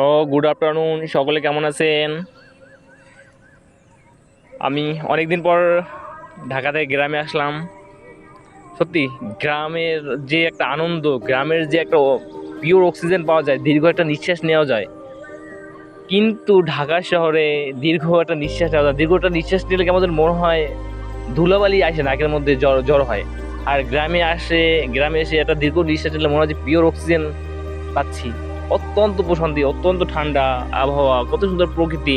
ও, good afternoon. সকলে কেমন আছেন? আমি অনেকদিন পর ঢাকা থেকে গ্রামে আসলাম। সত্যি, গ্রামের যে একটা আনন্দ, গ্রামের যে একটা পিওর অক্সিজেন পাওয়া যায়, দীর্ঘ একটা নিঃশ্বাস নেওয়া যায়। কিন্তু ঢাকা শহরে দীর্ঘ একটা নিঃশ্বাস নেওয়া যায়, দীর্ঘ একটা নিঃশ্বাস নিলে কেমন যেন মনে হয় ধুলাবালি আসে নাকের মধ্যে, জ্বর হয়। আর গ্রামে এসে একটা দীর্ঘ নিঃশ্বাস নিলে মনে হয় যে পিওর অক্সিজেন পাচ্ছি। অত্যন্ত প্রশান্তি, অত্যন্ত ঠান্ডা আবহাওয়া, কত সুন্দর প্রকৃতি,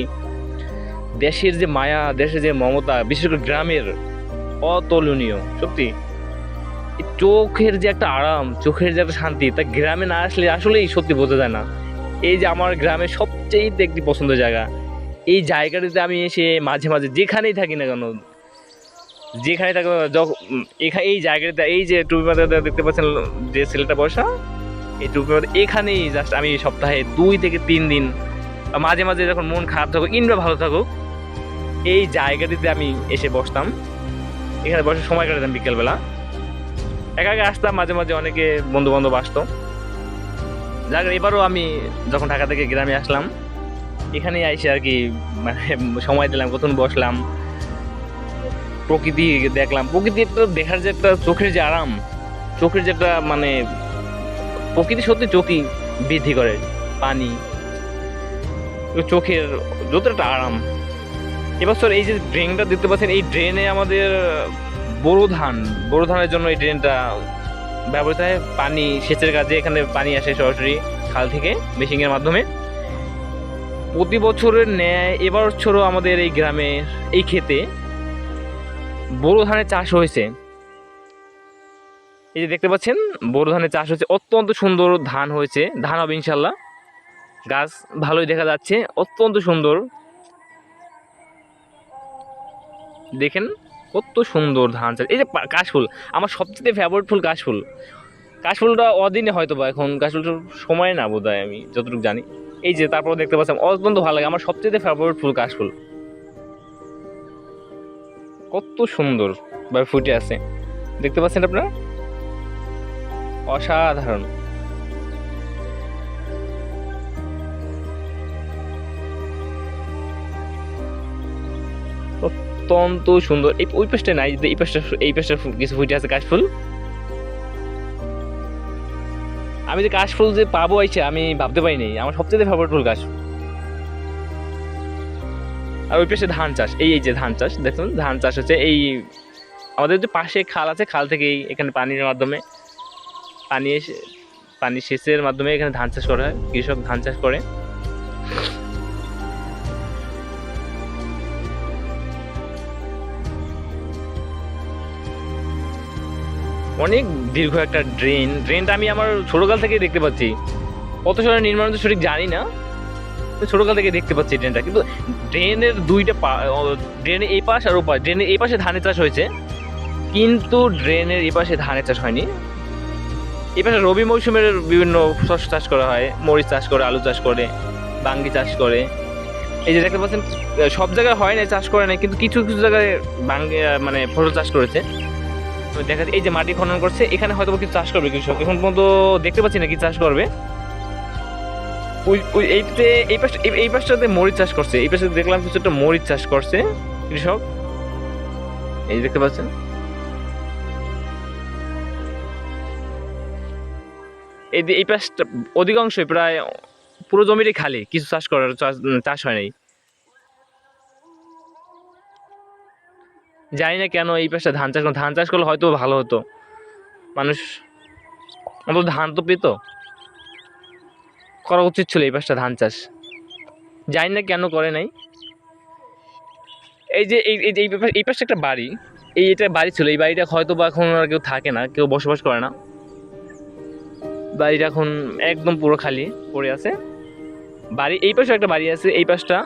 দেশের যে মায়া, দেশের যে মমতা, বিশেষ করে গ্রামের, অতুলনীয় সত্যি। এই চোখের যে একটা আরাম, চোখের যে একটা শান্তি, তা গ্রামে না আসলে আসলেই সত্যি বোঝা যায় না। এই যে আমার গ্রামের সবচেয়ে একটি পছন্দের জায়গা, এই জায়গাটিতে আমি এসে মাঝে মাঝে যেখানেই থাকি না কেন, যেখানে থাকি না কেন, এখানে এই জায়গাটা, এই যে টুপি মাথা দেখতে পাচ্ছেন যে ছেলেটা বসা, এই টুপি মাথা এখানেই জাস্ট আমি সপ্তাহে 2 থেকে 3 দিন, মাঝে মাঝে যখন মন খারাপ থাকুক কিংবা ভালো থাকুক, এই জায়গাটিতে আমি এসে বসতাম। এখানে বসে সময় কাটাতাম বিকেলবেলা। একা একা আসতাম, মাঝে মাঝে অনেকে বন্ধু বান্ধব আসতো। যাক, এবারও আমি যখন ঢাকা থেকে গ্রামে আসলাম, এখানেই আইসে আর কি, মানে সময় দিলাম, কতক্ষণ বসলাম, প্রকৃতি দেখলাম। প্রকৃতি একটা দেখার যে একটা চোখের যে আরাম, চোখের যে একটা মানে, প্রকৃতি সত্যি চোখই বৃদ্ধি করে। পানি, চোখের যত একটা আরাম। এবছর এই যে ড্রেনটা দেখতে পাচ্ছেন, এই ড্রেনে আমাদের বোরো ধানের জন্য এই ড্রেনটা ব্যবহৃত হয় পানি সেচের কাজে। এখানে পানি আসে সরাসরি খাল থেকে মেশিনের মাধ্যমে। প্রতি বছরের ন্যায় এবছরও আমাদের এই গ্রামে, এই ক্ষেতে বোরো ধানের চাষ হয়েছে। এই যে দেখতে পাচ্ছেন, বোরো ধানের চাষ হয়েছে, অত্যন্ত সুন্দর ধান হয়েছে। ধান হবে ইনশাল্লাহ, গাছ ভালোই দেখা যাচ্ছে, অত্যন্ত সুন্দর। দেখেন কত সুন্দর ধান চাষ। এই যে কাশফুল, আমার সবচেয়ে ফেভারিট ফুল কাশফুল। কাশফুলটা অদিনে হয়তো বা এখন কাশফুলটার সময় না বোধ হয়, আমি যতটুকু জানি। এই যে তারপর দেখতে পাচ্ছেন, অত্যন্ত ভালো লাগে, আমার সবচেয়ে ফেভারিট ফুল কাশফুল। কত সুন্দর ভাবে ফুটে আছে, দেখতে পাচ্ছেন আপনারা, অসাধারণ। অত্যন্ত সুন্দর। এই ওই পাশটা নাই, এই পাশটা কিছু ফুটে আছে কাশফুল। আমি যে কাশফুল যে পাবো আইছে, আমি ভাবতে পারিনি। আমার সবচেয়ে ফেভারিট ফুল কাশফুল। আর ওই পাশে ধান চাষ, এই যে ধান চাষ দেখুন, ধান চাষ হচ্ছে এই আমাদের যে পাশে খাল আছে, খাল থেকেই এখানে পানির মাধ্যমে, পানি এসে, পানি সেচের মাধ্যমে এখানে ধান চাষ করা হয়, কৃষক ধান চাষ করে। অনেক দীর্ঘ একটা ড্রেনটা আমি আমার ছোটকাল থেকেই দেখতে পাচ্ছি। কত সালে নির্মাণ হচ্ছে সঠিক জানি না, ছোটকাল থেকে দেখতে পাচ্ছি ড্রেনটা। কিন্তু ড্রেনের দুইটা ড্রেনের এই পাশ আর ও পাশ, ড্রেনের এই পাশে ধানের চাষ হয়েছে, কিন্তু ড্রেনের এই পাশে ধানের চাষ হয়নি। এই পাশে রবি মৌসুমের বিভিন্ন শস্য চাষ করা হয়, মরিচ চাষ করে, আলু চাষ করে, বাঙ্গি চাষ করে। এই যে দেখতে পাচ্ছেন, সব জায়গায় হয় না, চাষ করে না, কিন্তু কিছু কিছু জায়গায় বাঙ্গি মানে ফসল চাষ করেছে। তো দেখা যায় এই যে মাটি খনন করছে, এখানে হয়তো কিছু চাষ করবে কৃষক, এখন পর্যন্ত দেখতে পাচ্ছি না কি চাষ করবে। ওই ওই এইটাতে এই পাশটাতে মরিচ চাষ করছে, এই পাশে দেখলাম কিছু একটা মরিচ চাষ করছে কৃষক, এই যে দেখতে পাচ্ছেন। এই পাশটা অধিকাংশই প্রায় পুরো জমিটাই খালি, কিছু চাষ হয় নাই। জানি না কেন এই পাশটা ধান চাষ করলে হয়তো ভালো হতো, মানুষ অন্তত ধান তো পেত। করা উচিত ছিল এই পাশটা ধান চাষ, জানি না কেন করে নাই। এই যে এই পাশে একটা বাড়ি, এটা বাড়ি ছিল, এই বাড়িটা হয়তো বা এখন আর কেউ থাকে না, কেউ বসবাস করে না। বাড়িটা এখন একদম পুরো খালি পড়ে আছে। বাড়ি এই পাশে একটা বাড়ি আছে, এই পাশটা,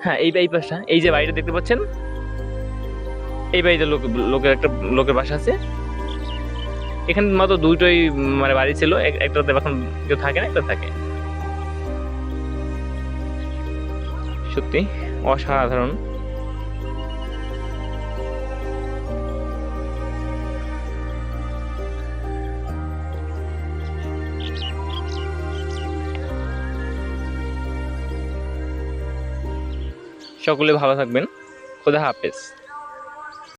হ্যাঁ এই পাশটা, এই যে বাড়িটা দেখতে পাচ্ছেন, এই বাড়িতে লোকের বাসা আছে। এখানে মাত্র দুটোই মানে বাড়ি ছিল, একটাতে এখন কেউ থাকে না, একটা থাকে। সত্যি অসাধারণ। সকলে ভালো থাকবেন। খোদা হাফেজ।